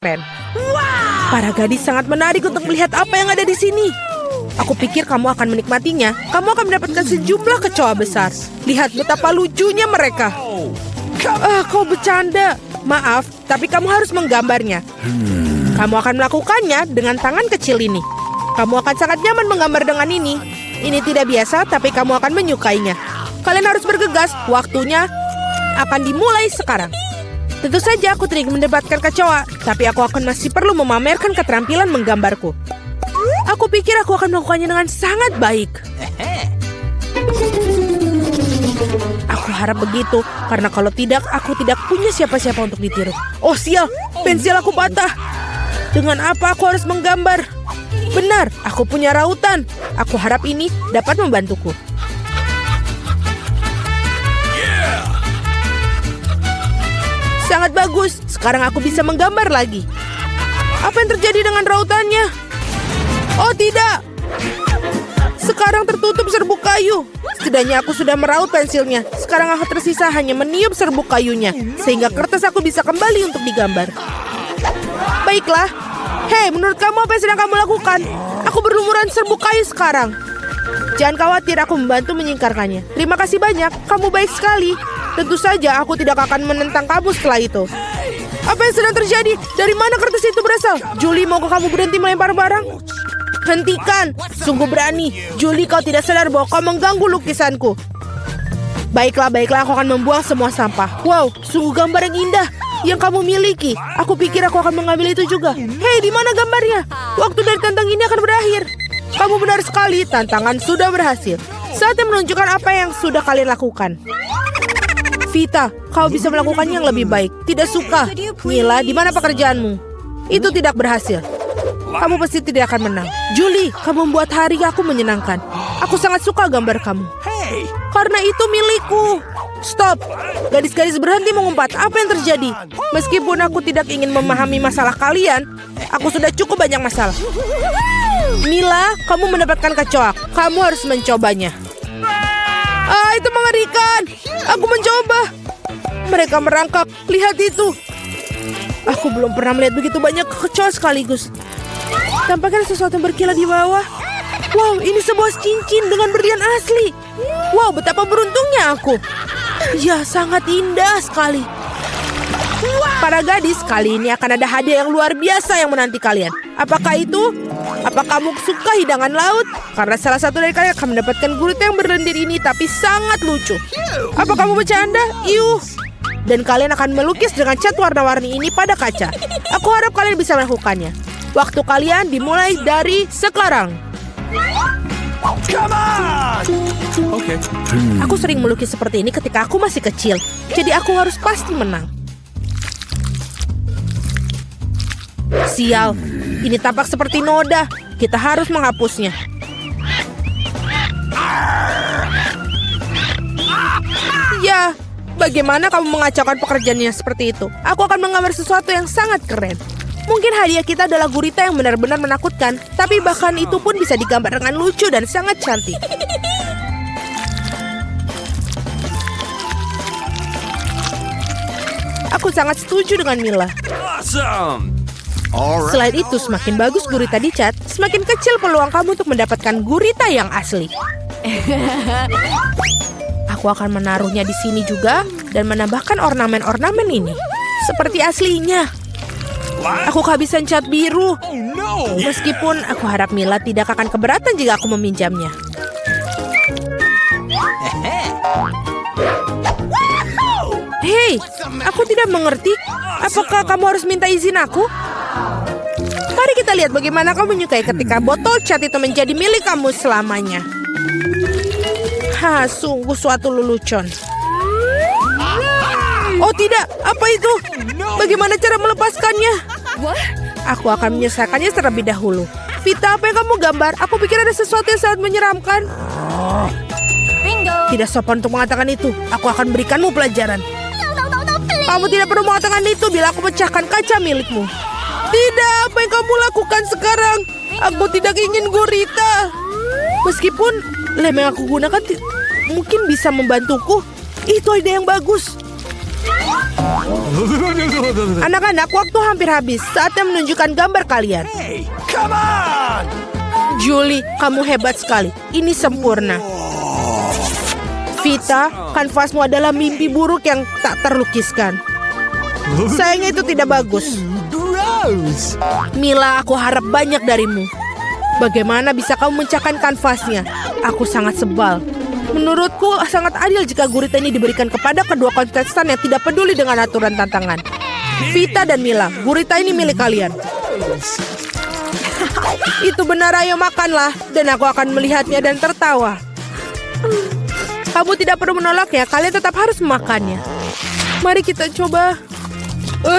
keren. Para gadis sangat menarik untuk melihat apa yang ada di sini. Aku pikir kamu akan menikmatinya. Kamu akan mendapatkan sejumlah kecoa besar. Lihat betapa lucunya mereka. Kau bercanda. Maaf, tapi kamu harus menggambarnya. Kamu akan melakukannya dengan tangan kecil ini. Kamu akan sangat nyaman menggambar dengan ini. Ini tidak biasa, tapi kamu akan menyukainya. Kalian harus bergegas. Waktunya akan dimulai sekarang. Tentu saja aku tidak ingin mendapatkan kecoa, tapi aku akan masih perlu memamerkan keterampilan menggambarku. Aku pikir aku akan melakukannya dengan sangat baik. Aku harap begitu, karena kalau tidak, aku tidak punya siapa-siapa untuk ditiru. Oh sial, pensil aku patah. Dengan apa aku harus menggambar? Benar, aku punya rautan. Aku harap ini dapat membantuku. Sangat bagus, sekarang aku bisa menggambar lagi. Apa yang terjadi dengan rautannya? Oh tidak! Sekarang tertutup serbuk kayu. Setidaknya aku sudah meraut pensilnya. Sekarang aku tersisa hanya meniup serbuk kayunya, sehingga kertas aku bisa kembali untuk digambar. Baiklah. Hei, menurut kamu apa yang sedang kamu lakukan? Aku berlumuran serbuk kayu sekarang. Jangan khawatir, aku membantu menyingkarkannya. Terima kasih banyak, kamu baik sekali. Tentu saja aku tidak akan menentang kamu setelah itu. Apa yang sedang terjadi? Dari mana kertas itu berasal? Julie, maukah kamu berhenti melempar barang? Hentikan! Sungguh berani. Julie, kau tidak sadar bahwa kau mengganggu lukisanku. Baiklah, aku akan membuang semua sampah. Wow, sungguh gambar yang indah yang kamu miliki. Aku pikir aku akan mengambil itu juga. Hei, di mana gambarnya? Waktu dari tantangan ini akan berakhir. Kamu benar sekali, tantangan sudah berhasil. Saatnya menunjukkan apa yang sudah kalian lakukan. Vita, kau bisa melakukannya yang lebih baik. Tidak suka. Mila, di mana pekerjaanmu? Itu tidak berhasil. Kamu pasti tidak akan menang. Julie, kamu membuat hari aku menyenangkan. Aku sangat suka gambar kamu. Karena itu milikku. Stop. Gadis-gadis berhenti mengumpat. Apa yang terjadi? Meskipun aku tidak ingin memahami masalah kalian, aku sudah cukup banyak masalah. Mila, kamu mendapatkan kecoa. Kamu harus mencobanya. Itu mengerikan. Aku mencoba. Mereka merangkak. Lihat itu. Aku belum pernah melihat begitu banyak kecoa sekaligus. Tampaknya sesuatu yang berkilau di bawah. Wow, ini sebuah cincin dengan berlian asli. Wow, betapa beruntungnya aku. Ya, sangat indah sekali. Para gadis, kali ini akan ada hadiah yang luar biasa yang menanti kalian. Apakah itu? Apa kamu suka hidangan laut? Karena salah satu dari kalian akan mendapatkan gurita yang berlendir ini, tapi sangat lucu. Apa kamu bercanda? Iuh. Dan kalian akan melukis dengan cat warna-warni ini pada kaca. Aku harap kalian bisa melakukannya. Waktu kalian dimulai dari sekarang. Okay. Aku sering melukis seperti ini ketika aku masih kecil. Jadi aku harus pasti menang. Sial, ini tampak seperti noda. Kita harus menghapusnya. Ya, bagaimana kamu mengacaukan pekerjaannya seperti itu? Aku akan menggambar sesuatu yang sangat keren. Mungkin hadiah kita adalah gurita yang benar-benar menakutkan, tapi bahkan itu pun bisa digambar dengan lucu dan sangat cantik. Aku sangat setuju dengan Mila. Awesome. Selain itu, semakin bagus gurita dicat, semakin kecil peluang kamu untuk mendapatkan gurita yang asli. Aku akan menaruhnya di sini juga dan menambahkan ornamen-ornamen ini. Seperti aslinya. Aku kehabisan cat biru. Meskipun aku harap Mila tidak akan keberatan jika aku meminjamnya. Hei, aku tidak mengerti. Apakah kamu harus minta izin aku? Mari kita lihat bagaimana kamu menyukai ketika botol cat itu menjadi milik kamu selamanya. Sungguh suatu lelucon. Oh tidak, apa itu? Bagaimana cara melepaskannya? Aku akan menyelesaikannya terlebih dahulu. Vita, apa yang kamu gambar? Aku pikir ada sesuatu yang sangat menyeramkan. Tidak sopan untuk mengatakan itu. Aku akan berikanmu pelajaran. Kamu tidak perlu mengatakan itu bila aku pecahkan kaca milikmu. Tidak, apa yang kamu lakukan sekarang? Aku tidak ingin gurita. Meskipun lem yang aku gunakan mungkin bisa membantuku. Itu ide yang bagus. Anak-anak, waktu hampir habis. Saatnya menunjukkan gambar kalian. Hey, come on! Julie, kamu hebat sekali. Ini sempurna. Vita, kanvasmu adalah mimpi buruk yang tak terlukiskan. Sayangnya itu tidak bagus. Gross! Mila, aku harap banyak darimu. Bagaimana bisa kamu memecahkan kanvasnya? Aku sangat sebal. Menurutku sangat adil jika gurita ini diberikan kepada kedua kontestan yang tidak peduli dengan aturan tantangan. Vita dan Mila, gurita ini milik kalian. Itu benar, ayo makanlah. Dan aku akan melihatnya dan tertawa. Kamu tidak perlu menolaknya, kalian tetap harus memakannya. Mari kita coba.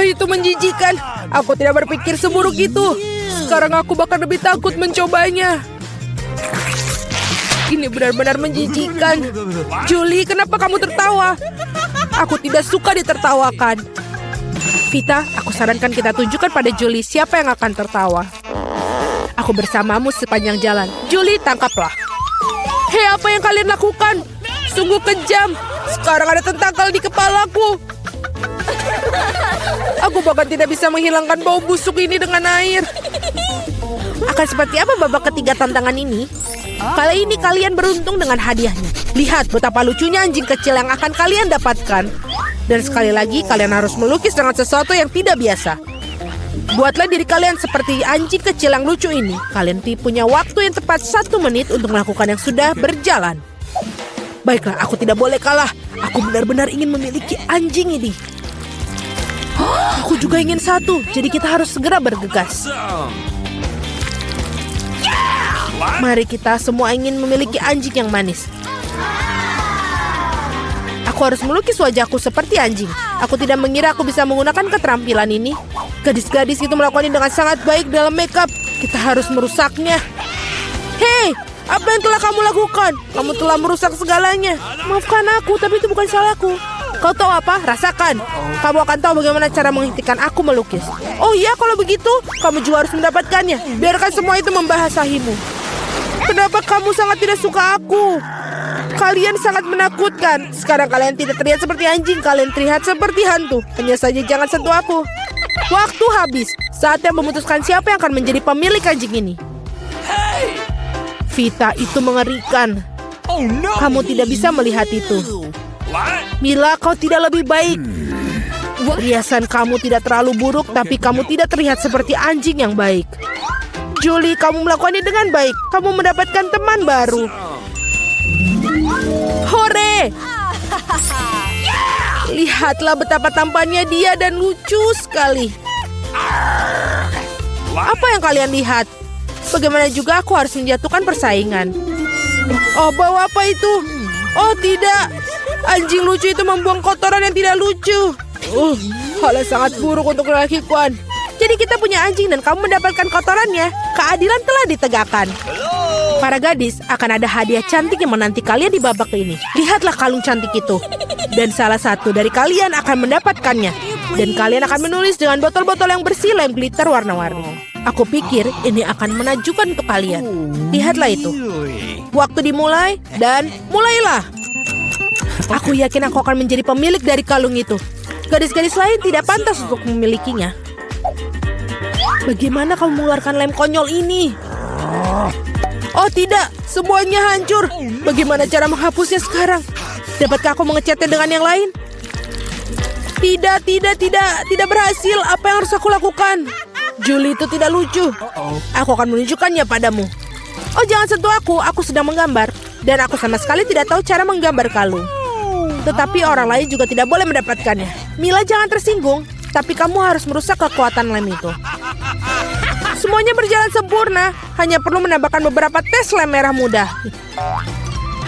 Itu menjijikan. Aku tidak berpikir seburuk itu. Sekarang aku bahkan lebih takut mencobanya. Ini benar-benar menjijikan. Julie, kenapa kamu tertawa? Aku tidak suka ditertawakan. Vita, aku sarankan kita tunjukkan pada Julie siapa yang akan tertawa. Aku bersamamu sepanjang jalan. Julie, tangkaplah. Hei, apa yang kalian lakukan? Sungguh kejam. Sekarang ada tentakel di kepalaku. Aku bahkan tidak bisa menghilangkan bau busuk ini dengan air. Akan seperti apa babak ketiga tantangan ini? Kali ini kalian beruntung dengan hadiahnya. Lihat betapa lucunya anjing kecil yang akan kalian dapatkan. Dan sekali lagi kalian harus melukis dengan sesuatu yang tidak biasa. Buatlah diri kalian seperti anjing kecil yang lucu ini. Kalian punya waktu yang tepat 1 menit untuk melakukan yang sudah berjalan. Baiklah, aku tidak boleh kalah. Aku benar-benar ingin memiliki anjing ini. Aku juga ingin satu, jadi kita harus segera bergegas. Mari kita semua ingin memiliki anjing yang manis. Aku harus melukis wajahku seperti anjing. Aku tidak mengira aku bisa menggunakan keterampilan ini. Gadis-gadis itu melakukannya dengan sangat baik dalam makeup. Kita harus merusaknya. Hei, apa yang telah kamu lakukan? Kamu telah merusak segalanya. Maafkan aku, tapi itu bukan salahku. Kau tahu apa? Rasakan. Kamu akan tahu bagaimana cara menghentikan aku melukis. Oh iya, kalau begitu, kamu juga harus mendapatkannya. Biarkan semua itu membahasahimu. Kenapa kamu sangat tidak suka aku? Kalian sangat menakutkan. Sekarang kalian tidak terlihat seperti anjing. Kalian terlihat seperti hantu. Hanya saja jangan sentuh aku. Waktu habis. Saatnya memutuskan siapa yang akan menjadi pemilik anjing ini. Vita, itu mengerikan. Oh no! Kamu tidak bisa melihat itu. What? Mila, kau tidak lebih baik. Riasan kamu tidak terlalu buruk, tapi kamu tidak terlihat seperti anjing yang baik. Julie, kamu melakukannya dengan baik. Kamu mendapatkan teman baru. Hore! Lihatlah betapa tampannya dia dan lucu sekali. Apa yang kalian lihat? Bagaimana juga aku harus menjatuhkan persaingan. Oh, bawa apa itu? Oh, tidak. Anjing lucu itu membuang kotoran yang tidak lucu. Hal yang sangat buruk untuk lelaki Kuan. Jadi kita punya anjing dan kamu mendapatkan kotorannya. Keadilan telah ditegakkan. Para gadis, akan ada hadiah cantik yang menanti kalian di babak ini. Lihatlah kalung cantik itu. Dan salah satu dari kalian akan mendapatkannya. Dan kalian akan menulis dengan botol-botol yang bersih lem glitter warna-warni. Aku pikir ini akan menakjubkan untuk kalian. Lihatlah itu. Waktu dimulai dan mulailah. Aku yakin aku akan menjadi pemilik dari kalung itu. Gadis-gadis lain tidak pantas untuk memilikinya. Bagaimana kamu mengeluarkan lem konyol ini? Oh tidak, semuanya hancur. Bagaimana cara menghapusnya sekarang? Dapatkah aku mengecatnya dengan yang lain? Tidak berhasil. Apa yang harus aku lakukan? Julie itu tidak lucu. Aku akan menunjukkannya padamu. Oh jangan sentuh aku sedang menggambar. Dan aku sama sekali tidak tahu cara menggambar kalung. Tetapi orang lain juga tidak boleh mendapatkannya. Mila, jangan tersinggung. Tapi kamu harus merusak kekuatan lem itu. Semuanya berjalan sempurna. Hanya perlu menambahkan beberapa tes lem merah muda.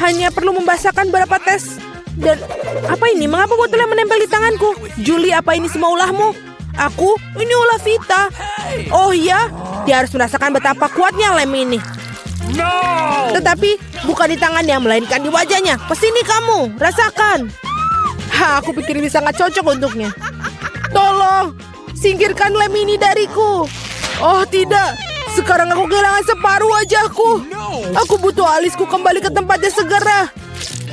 Hanya perlu membasahkan beberapa tes. Dan apa ini? Mengapa botolnya menempel di tanganku? Julie, apa ini semua ulahmu? Aku? Ini ulah Vita. Oh iya? Dia harus merasakan betapa kuatnya lem ini. No! Tetapi bukan di tangannya, melainkan di wajahnya. Kesini kamu, rasakan. Aku pikir ini sangat cocok untuknya. Tolong, singkirkan lem ini dariku. Oh tidak, sekarang aku kehilangan separuh wajahku. Aku butuh alisku kembali ke tempatnya segera.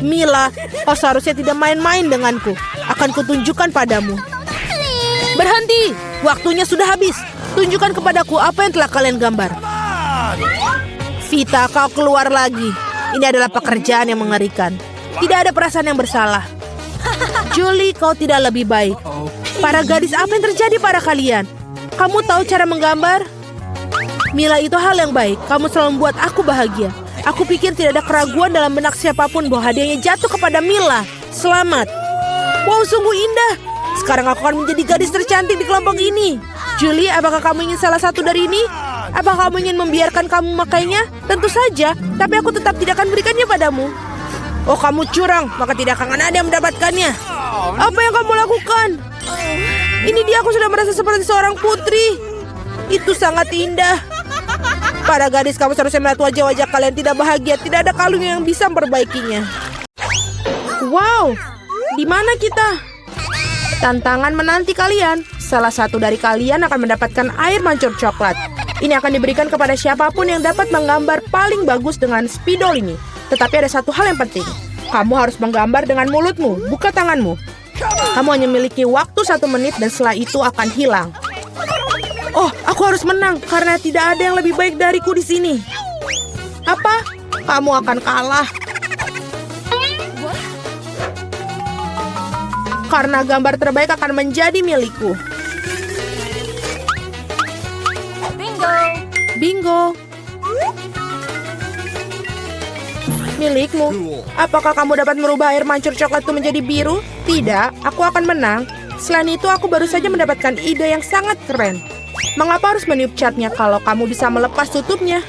Mila, kau seharusnya tidak main-main denganku. Akan kutunjukkan padamu. Berhenti! Waktunya sudah habis. Tunjukkan kepadaku apa yang telah kalian gambar. Vita, kau keluar lagi. Ini adalah pekerjaan yang mengerikan. Tidak ada perasaan yang bersalah. Julie, kau tidak lebih baik. Para gadis, apa yang terjadi pada kalian? Kamu tahu cara menggambar? Mila, itu hal yang baik. Kamu selalu membuat aku bahagia. Aku pikir tidak ada keraguan dalam benak siapapun bahwa hadiahnya jatuh kepada Mila. Selamat. Wow, sungguh indah. Sekarang aku akan menjadi gadis tercantik di kelompok ini. Julie, apakah kamu ingin salah satu dari ini? Apakah kamu ingin membiarkan kamu memakainya? Tentu saja, tapi aku tetap tidak akan berikannya padamu. Oh, kamu curang, maka tidak akan ada yang mendapatkannya. Apa yang kamu lakukan? Ini dia, aku sudah merasa seperti seorang putri. Itu sangat indah. Para gadis, kamu seharusnya melihat wajah-wajah kalian tidak bahagia. Tidak ada kalung yang bisa memperbaikinya. Wow, di mana kita? Tantangan menanti kalian. Salah satu dari kalian akan mendapatkan air mancur coklat. Ini akan diberikan kepada siapapun yang dapat menggambar paling bagus dengan spidol ini. Tetapi ada satu hal yang penting. Kamu harus menggambar dengan mulutmu, bukan tanganmu. Kamu hanya memiliki waktu 1 menit dan setelah itu akan hilang. Oh, aku harus menang karena tidak ada yang lebih baik dariku di sini. Apa? Kamu akan kalah. Karena gambar terbaik akan menjadi milikku. Bingo. Milikmu. Apakah kamu dapat merubah air mancur coklat itu menjadi biru? Tidak, aku akan menang. Selain itu, aku baru saja mendapatkan ide yang sangat keren. Mengapa harus meniup catnya kalau kamu bisa melepas tutupnya?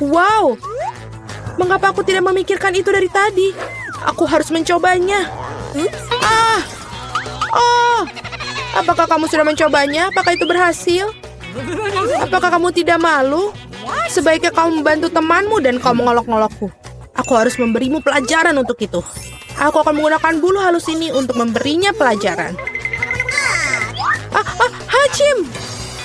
Wow, mengapa aku tidak memikirkan itu dari tadi? Aku harus mencobanya. Oh, apakah kamu sudah mencobanya? Apakah itu berhasil? Apakah kamu tidak malu? Sebaiknya kamu membantu temanmu dan kamu mengolok-ngolokku. Aku harus memberimu pelajaran untuk itu. Aku akan menggunakan bulu halus ini untuk memberinya pelajaran. Hachim!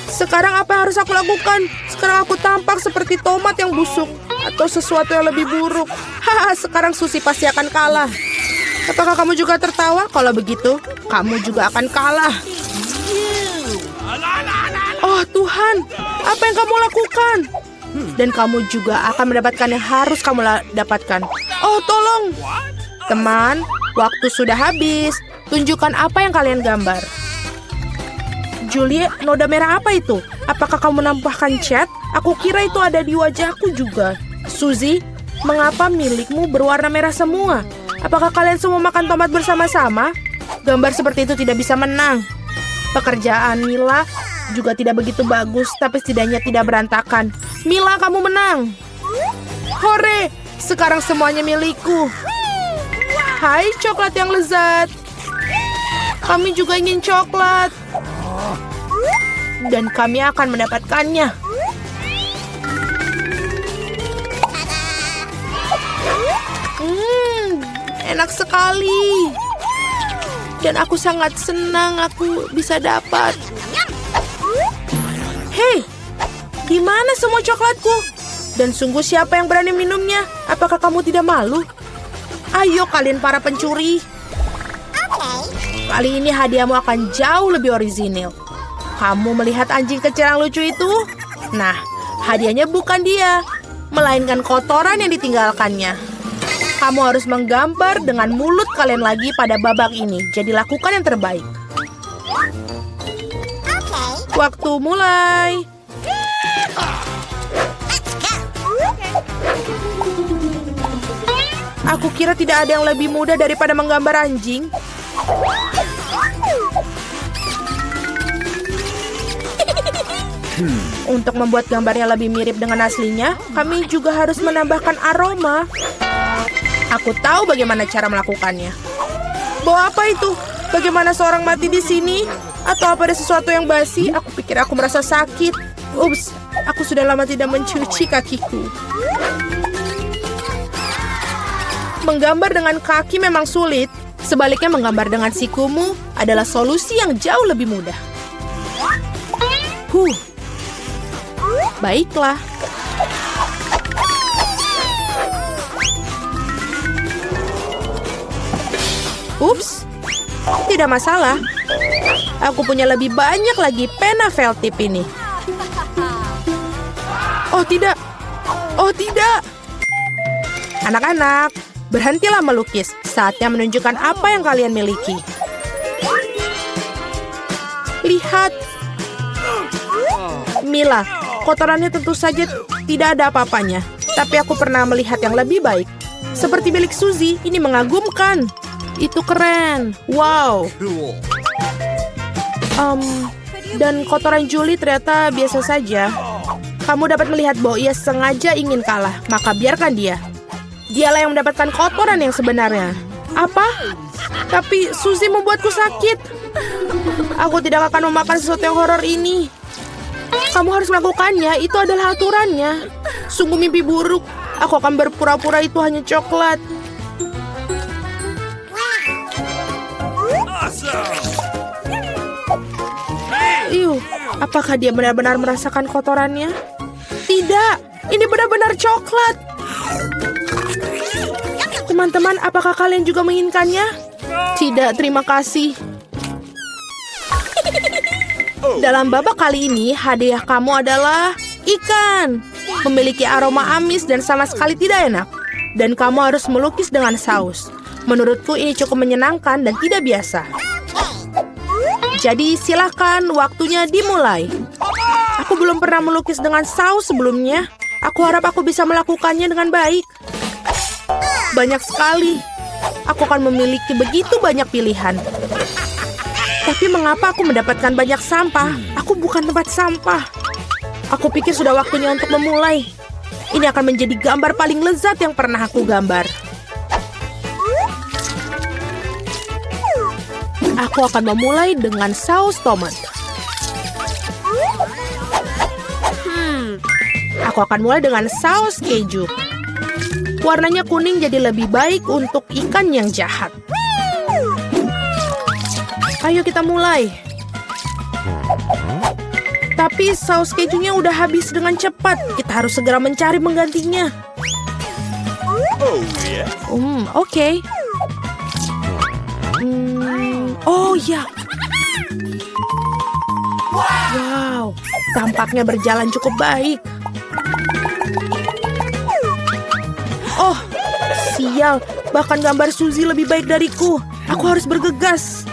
Sekarang apa yang harus aku lakukan? Sekarang aku tampak seperti tomat yang busuk. Atau sesuatu yang lebih buruk. Sekarang Susi pasti akan kalah. Apakah kamu juga tertawa? Kalau begitu, kamu juga akan kalah. Oh Tuhan, apa yang kamu lakukan? Dan kamu juga akan mendapatkan yang harus kamu dapatkan. Oh tolong. Teman, waktu sudah habis. Tunjukkan apa yang kalian gambar. Julie, noda merah apa itu? Apakah kamu menambahkan cat? Aku kira itu ada di wajahku juga. Suzy, mengapa milikmu berwarna merah semua? Apakah kalian semua makan tomat bersama-sama? Gambar seperti itu tidak bisa menang. Pekerjaan Mila juga tidak begitu bagus, tapi setidaknya tidak berantakan. Mila, kamu menang. Hore, sekarang semuanya milikku. Hai, coklat yang lezat. Kami juga ingin coklat. Dan kami akan mendapatkannya. Enak sekali. Dan aku sangat senang aku bisa dapat. Hei, di mana semua coklatku? Dan sungguh siapa yang berani minumnya? Apakah kamu tidak malu? Ayo kalian para pencuri. Kali ini hadiahmu akan jauh lebih orisinil. Kamu melihat anjing kecil yang lucu itu? Nah, hadiahnya bukan dia, melainkan kotoran yang ditinggalkannya. Kamu harus menggambar dengan mulut kalian lagi pada babak ini. Jadi lakukan yang terbaik. Waktu mulai. Aku kira tidak ada yang lebih mudah daripada menggambar anjing. Untuk membuat gambarnya lebih mirip dengan aslinya, kami juga harus menambahkan aroma. Aku tahu bagaimana cara melakukannya. Bawa apa itu? Bagaimana seorang mati di sini? Atau apa ada sesuatu yang basi? Aku pikir aku merasa sakit. Ups, aku sudah lama tidak mencuci kakiku. Menggambar dengan kaki memang sulit. Sebaliknya menggambar dengan sikumu adalah solusi yang jauh lebih mudah. Baiklah. Ups, tidak masalah. Aku punya lebih banyak lagi pena felt tip ini. Oh tidak, oh tidak. Anak-anak, berhentilah melukis. Saatnya menunjukkan apa yang kalian miliki. Lihat. Mila, kotorannya tentu saja tidak ada apa-apanya. Tapi aku pernah melihat yang lebih baik. Seperti milik Suzy, ini mengagumkan. Itu keren. Wow. Cool. Dan kotoran Julie ternyata biasa saja. Kamu dapat melihat bahwa ia sengaja ingin kalah, maka biarkan dia. Dialah yang mendapatkan kotoran yang sebenarnya. Apa? Tapi Suzy membuatku sakit. Aku tidak akan memakan sesuatu yang horor ini. Kamu harus melakukannya, itu adalah aturannya. Sungguh mimpi buruk. Aku akan berpura-pura itu hanya coklat. Apakah dia benar-benar merasakan kotorannya? Tidak, ini benar-benar coklat. Teman-teman, apakah kalian juga menginginkannya? Tidak, terima kasih. Dalam babak kali ini, hadiah kamu adalah ikan. Memiliki aroma amis dan sama sekali tidak enak. Dan kamu harus melukis dengan saus. Menurutku ini cukup menyenangkan dan tidak biasa. Jadi silakan, waktunya dimulai. Aku belum pernah melukis dengan saus sebelumnya. Aku harap aku bisa melakukannya dengan baik. Banyak sekali. Aku akan memiliki begitu banyak pilihan. Tapi mengapa aku mendapatkan banyak sampah? Aku bukan tempat sampah. Aku pikir sudah waktunya untuk memulai. Ini akan menjadi gambar paling lezat yang pernah aku gambar. Aku akan memulai dengan saus tomat. Aku akan mulai dengan saus keju. Warnanya kuning jadi lebih baik untuk ikan yang jahat. Ayo kita mulai. Tapi saus kejunya udah habis dengan cepat. Kita harus segera mencari penggantinya. Oh, yeah. Oke. Oh ya. Wow, tampaknya berjalan cukup baik. Oh, sial. Bahkan gambar Suzy lebih baik dariku. Aku harus bergegas.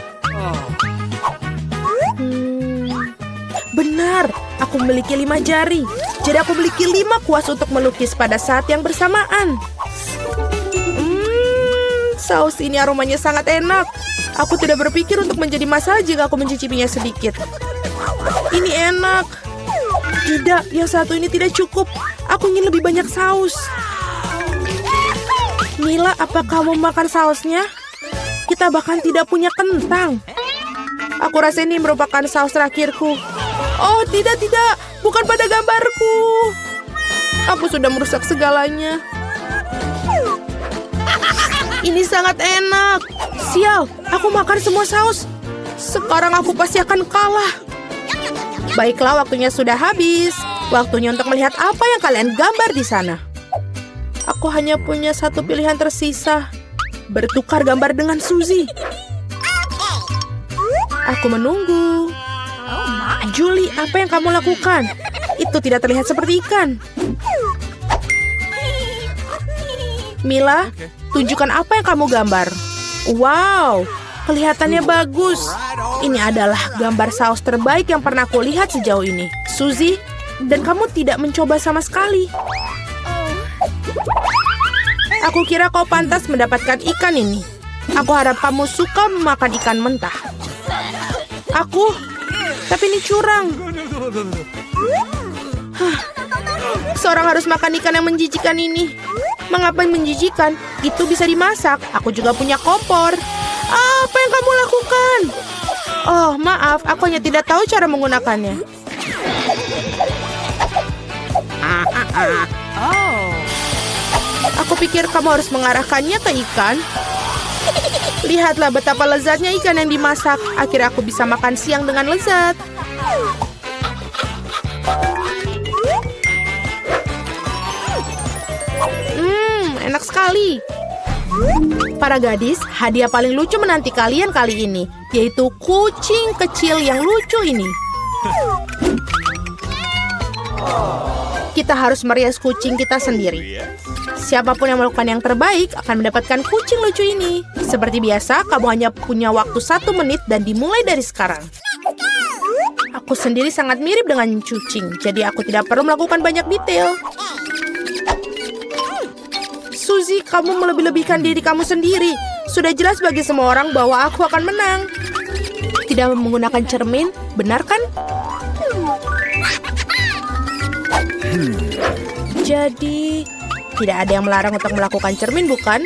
Benar, aku memiliki 5 jari. Jadi aku memiliki 5 kuas untuk melukis pada saat yang bersamaan. Saus ini aromanya sangat enak. Aku tidak berpikir untuk menjadi masalah jika aku mencicipinya sedikit. Ini enak. Tidak, yang satu ini tidak cukup. Aku ingin lebih banyak saus. Mila, apa kamu makan sausnya? Kita bahkan tidak punya kentang. Aku rasa ini merupakan saus terakhirku. Oh, tidak. Bukan pada gambarku. Aku sudah merusak segalanya. Ini sangat enak. Sial, aku makan semua saus. Sekarang aku pasti akan kalah. Baiklah, waktunya sudah habis. Waktunya untuk melihat apa yang kalian gambar di sana. Aku hanya punya satu pilihan tersisa. Bertukar gambar dengan Suzy. Aku menunggu. Julie, apa yang kamu lakukan? Itu tidak terlihat seperti ikan. Mila, tunjukkan apa yang kamu gambar. Wow, kelihatannya bagus. Ini adalah gambar saus terbaik yang pernah aku lihat sejauh ini. Suzy, dan kamu tidak mencoba sama sekali. Aku kira kau pantas mendapatkan ikan ini. Aku harap kamu suka memakan ikan mentah. Tapi ini curang. Seorang harus makan ikan yang menjijikan ini. Mengapa menjijikan? Itu bisa dimasak. Aku juga punya kompor. Apa yang kamu lakukan? Oh, maaf. Aku hanya tidak tahu cara menggunakannya. Aku pikir kamu harus mengarahkannya ke ikan. Lihatlah betapa lezatnya ikan yang dimasak. Akhirnya aku bisa makan siang dengan lezat. Enak sekali. Para gadis, hadiah paling lucu menanti kalian kali ini, yaitu kucing kecil yang lucu ini. Kita harus merias kucing kita sendiri. Siapapun yang melakukan yang terbaik akan mendapatkan kucing lucu ini. Seperti biasa, kamu hanya punya waktu 1 menit dan dimulai dari sekarang. Aku sendiri sangat mirip dengan kucing, jadi aku tidak perlu melakukan banyak detail. Suzy, kamu melebih-lebihkan diri kamu sendiri. Sudah jelas bagi semua orang bahwa aku akan menang. Tidak menggunakan cermin, benar kan? Jadi, tidak ada yang melarang untuk melakukan cermin, bukan?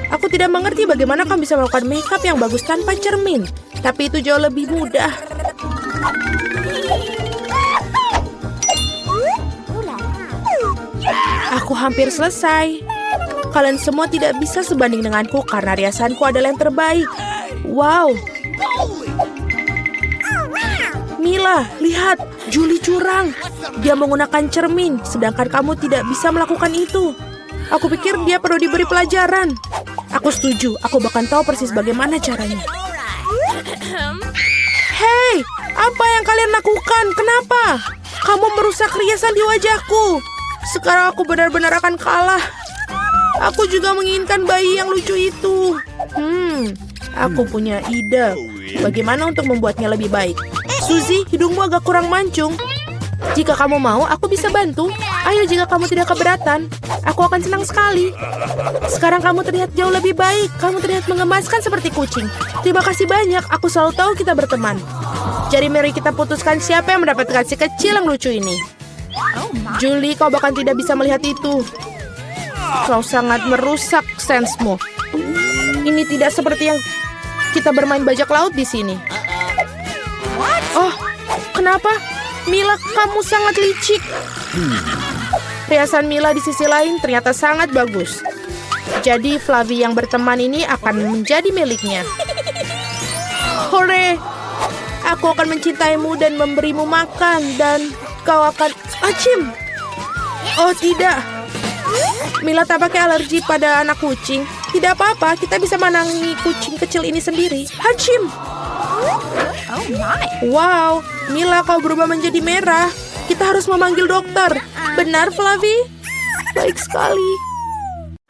Aku tidak mengerti bagaimana kamu bisa melakukan makeup yang bagus tanpa cermin. Tapi itu jauh lebih mudah. Aku hampir selesai. Kalian semua tidak bisa sebanding denganku karena riasanku adalah yang terbaik. Wow. Mila, lihat. Julie curang. Dia menggunakan cermin, sedangkan kamu tidak bisa melakukan itu. Aku pikir dia perlu diberi pelajaran. Aku setuju. Aku bahkan tahu persis bagaimana caranya. Hei, apa yang kalian lakukan? Kenapa? Kamu merusak riasan di wajahku. Sekarang aku benar-benar akan kalah. Aku juga menginginkan bayi yang lucu itu. Aku punya ide. Bagaimana untuk membuatnya lebih baik? Suzy, hidungmu agak kurang mancung. Jika kamu mau, aku bisa bantu. Ayo, jika kamu tidak keberatan, aku akan senang sekali. Sekarang kamu terlihat jauh lebih baik. Kamu terlihat mengemaskan seperti kucing. Terima kasih banyak. Aku selalu tahu kita berteman. Jadi mari kita putuskan siapa yang mendapatkan si kecil yang lucu ini. Julie, kau bahkan tidak bisa melihat itu. Kau sangat merusak sensemu. Ini tidak seperti yang kita bermain bajak laut di sini. Oh, kenapa? Mila, kamu sangat licik. Riasan Mila di sisi lain ternyata sangat bagus. Jadi Flavie yang berteman ini akan menjadi miliknya. Hore! Aku akan mencintaimu dan memberimu makan dan kau akan... Acim! Oh tidak! Mila tampaknya alergi pada anak kucing. Tidak apa-apa, kita bisa menangi kucing kecil ini sendiri. Hachim! Wow, Mila kau berubah menjadi merah. Kita harus memanggil dokter. Benar, Flavie? Baik sekali.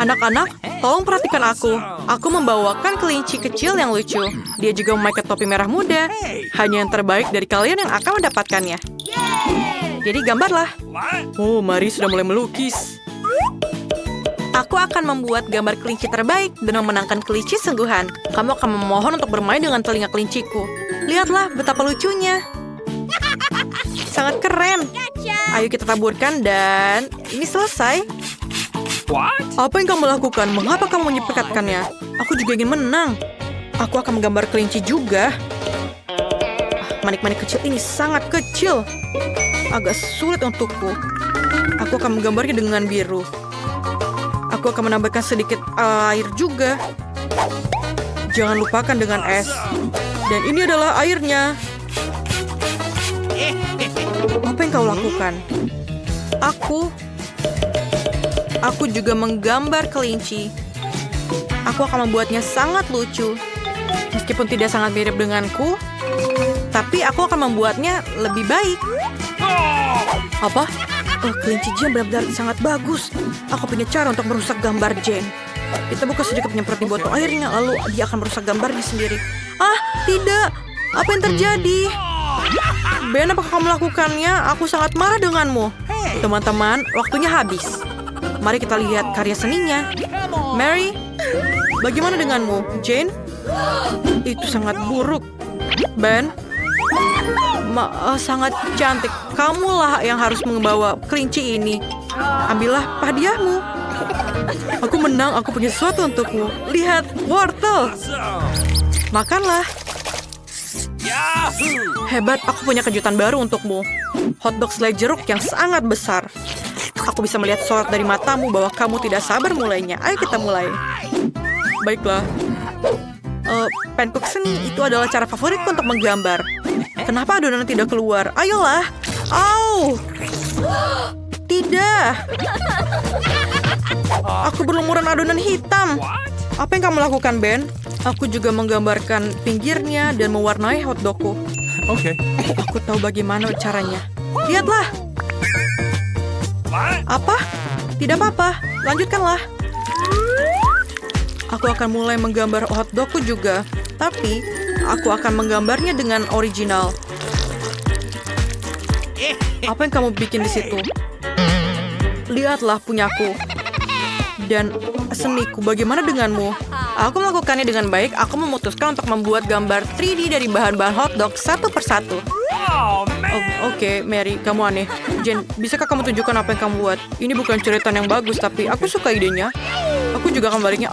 Anak-anak, tolong perhatikan aku. Aku membawakan kelinci kecil yang lucu. Dia juga memakai topi merah muda. Hanya yang terbaik dari kalian yang akan mendapatkannya. Jadi gambarlah. Oh, Mari sudah mulai melukis. Aku akan membuat gambar kelinci terbaik dan memenangkan kelinci sungguhan. Kamu akan memohon untuk bermain dengan telinga kelinciku. Lihatlah betapa lucunya. Sangat keren. Ayo kita taburkan dan ini selesai. Apa yang kamu lakukan? Mengapa kamu menyepakatkannya? Aku juga ingin menang. Aku akan menggambar kelinci juga. Manik-manik kecil ini sangat kecil. Agak sulit untukku. Aku akan menggambarnya dengan biru. Aku akan menambahkan sedikit air juga. Jangan lupakan dengan es. Dan ini adalah airnya. Apa yang kau lakukan? Aku juga menggambar kelinci. Aku akan membuatnya sangat lucu. Meskipun tidak sangat mirip denganku, tapi aku akan membuatnya lebih baik. Apa? Oh, kelinci Jane benar-benar sangat bagus. Aku punya cara untuk merusak gambar Jane. Kita buka sedikit penyemprot di botol airnya, lalu dia akan merusak gambarnya sendiri. Ah, tidak. Apa yang terjadi? Ben, apakah kamu melakukannya? Aku sangat marah denganmu. Teman-teman, waktunya habis. Mari kita lihat karya seninya. Mary, bagaimana denganmu? Jane? Itu sangat buruk. Ben? Sangat cantik. Kamulah yang harus membawa kelinci ini. Ambillah hadiahmu. Aku menang, aku punya sesuatu untukmu. Lihat, wortel. Makanlah. Hebat, aku punya kejutan baru untukmu. Hotdog selai jeruk yang sangat besar. Aku bisa melihat sorot dari matamu bahwa kamu tidak sabar mulainya. Ayo kita mulai. Baiklah. Pancake seni itu adalah cara favoritku untuk menggambar. Kenapa adonan tidak keluar? Ayolah. Au. Tidak. Aku berlumuran adonan hitam. Apa yang kamu lakukan, Ben? Aku juga menggambarkan pinggirnya dan mewarnai hotdogku. Okay. Aku tahu bagaimana caranya. Lihatlah. Apa? Tidak apa-apa. Lanjutkanlah. Aku akan mulai menggambar hotdogku juga. Tapi, aku akan menggambarnya dengan original. Apa yang kamu bikin di situ? Lihatlah punyaku. Dan seniku, bagaimana denganmu? Aku melakukannya dengan baik. Aku memutuskan untuk membuat gambar 3D dari bahan-bahan hotdog satu persatu. Oke, Mary, kamu aneh. Jen, bisakah kamu tunjukkan apa yang kamu buat? Ini bukan cerita yang bagus, tapi aku suka idenya. Aku juga akan baliknya.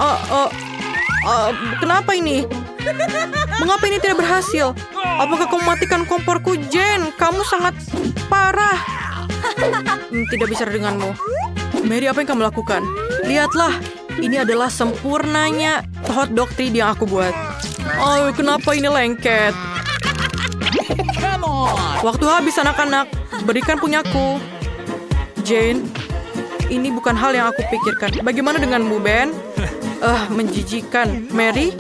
Kenapa ini? Mengapa ini tidak berhasil? Apakah kamu matikan komporku, Jen? Kamu sangat parah. Tidak bisa denganmu. Mary, apa yang kamu lakukan? Lihatlah, ini adalah sempurnanya hotdog 3D yang aku buat. Oh, kenapa ini lengket? Waktu habis, anak-anak. Berikan punyaku. Jane, ini bukan hal yang aku pikirkan. Bagaimana denganmu, Ben? Menjijikan. Mary?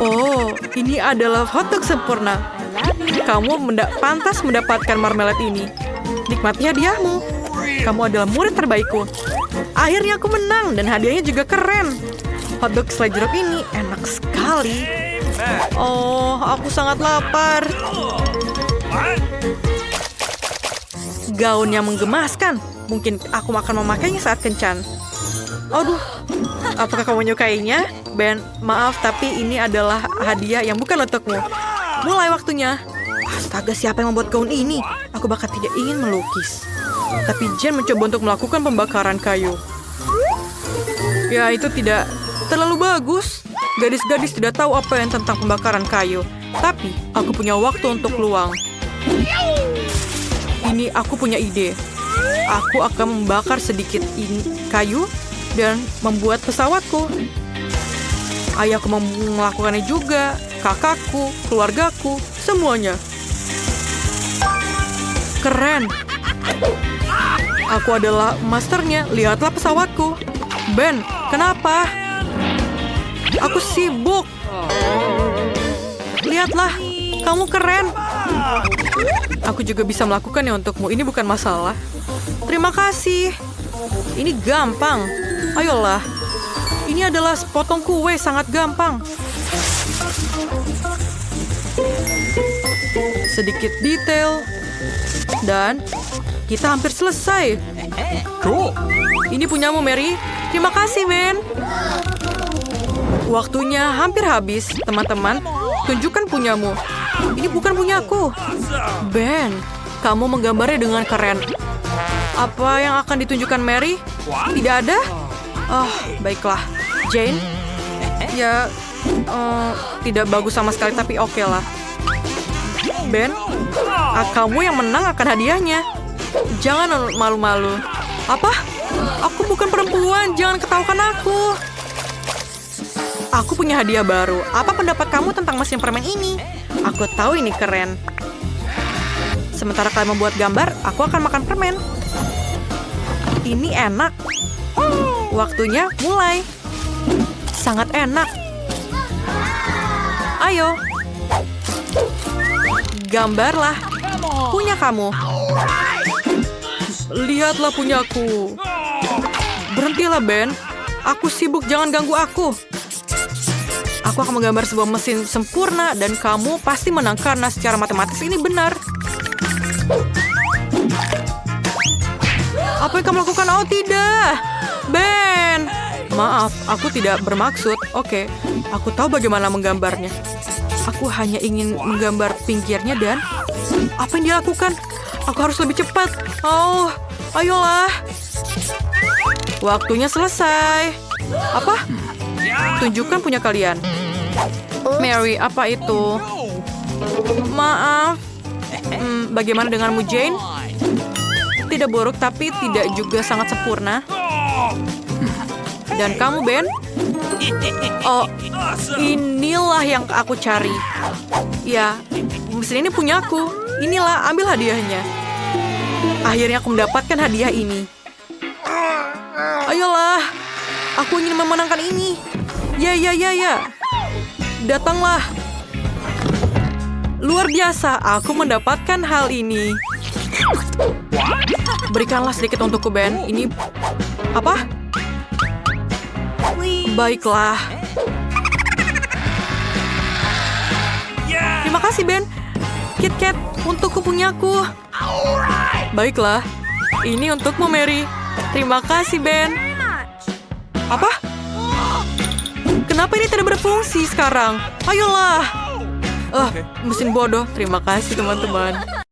Oh, ini adalah hotdog sempurna. Kamu pantas mendapatkan marmelat ini. Nikmati hadiahmu. Kamu adalah murid terbaikku. Akhirnya aku menang dan hadiahnya juga keren. Hotdog selai jeruk ini enak sekali. Oh, aku sangat lapar. Gaun yang menggemaskan. Mungkin aku akan memakainya saat kencan. Aduh, apakah kamu menyukainya? Ben, maaf, tapi ini adalah hadiah yang bukan untukmu. Mulai waktunya. Astaga, siapa yang membuat gaun ini? Aku bahkan tidak ingin melukis. Tapi Jen mencoba untuk melakukan pembakaran kayu. Ya, itu tidak terlalu bagus. Gadis-gadis tidak tahu apa yang tentang pembakaran kayu. Tapi, aku punya waktu untuk luang. Ini aku punya ide. Aku akan membakar sedikit kayu dan membuat pesawatku. Ayahku melakukannya juga, kakakku, keluargaku, semuanya. Keren. Aku adalah masternya. Lihatlah pesawatku. Ben, kenapa? Aku sibuk. Lihatlah, kamu keren. Aku juga bisa melakukannya untukmu. Ini bukan masalah. Terima kasih. Ini gampang. Ayolah. Ini adalah sepotong kue, sangat gampang. Sedikit detail. Dan kita hampir selesai. Cool. Ini punyamu, Mary. Terima kasih, Ben. Waktunya hampir habis, teman-teman. Tunjukkan punyamu. Ini bukan punyaku. Ben, kamu menggambarnya dengan keren. Apa yang akan ditunjukkan Mary? Tidak ada? Oh, baiklah. Jane? Ya, tidak bagus sama sekali, tapi oke lah. Ben, kamu yang menang akan hadiahnya. Jangan malu-malu. Apa? Aku bukan perempuan, jangan ketawakan aku. Aku punya hadiah baru. Apa pendapat kamu tentang mesin permen ini? Aku tahu ini keren. Sementara kalian membuat gambar, aku akan makan permen. Ini enak. Waktunya mulai. Sangat enak. Ayo. Gambarlah. Punya kamu. Lihatlah punyaku. Berhentilah, Ben. Aku sibuk, jangan ganggu aku. Aku akan menggambar sebuah mesin sempurna dan kamu pasti menang karena secara matematis ini benar. Apa yang kamu lakukan? Oh, tidak. Ben. Maaf, aku tidak bermaksud. Oke, aku tahu bagaimana menggambarnya. Aku hanya ingin menggambar pinggirnya dan... Apa yang dia lakukan? Aku harus lebih cepat. Oh, ayolah. Waktunya selesai. Apa? Tunjukkan punya kalian. Mary, apa itu? Maaf. Bagaimana denganmu, Jane? Tidak buruk, tapi tidak juga sangat sempurna. Dan kamu, Ben? Oh, inilah yang aku cari. Ya, mesin ini punyaku. Inilah, ambil hadiahnya. Akhirnya aku mendapatkan hadiah ini. Ayolah, Aku ingin memenangkan ini. Ya. Datanglah. Luar biasa, aku mendapatkan hal ini. Berikanlah sedikit untukku, Ben. Ini apa? Baiklah. Terima kasih, Ben. KitKat, untukku punyaku. Baiklah. Ini untukmu, Mary. Terima kasih, Ben. Apa? Kenapa ini tidak berfungsi sekarang? Ayolah. Mesin bodoh. Terima kasih, teman-teman.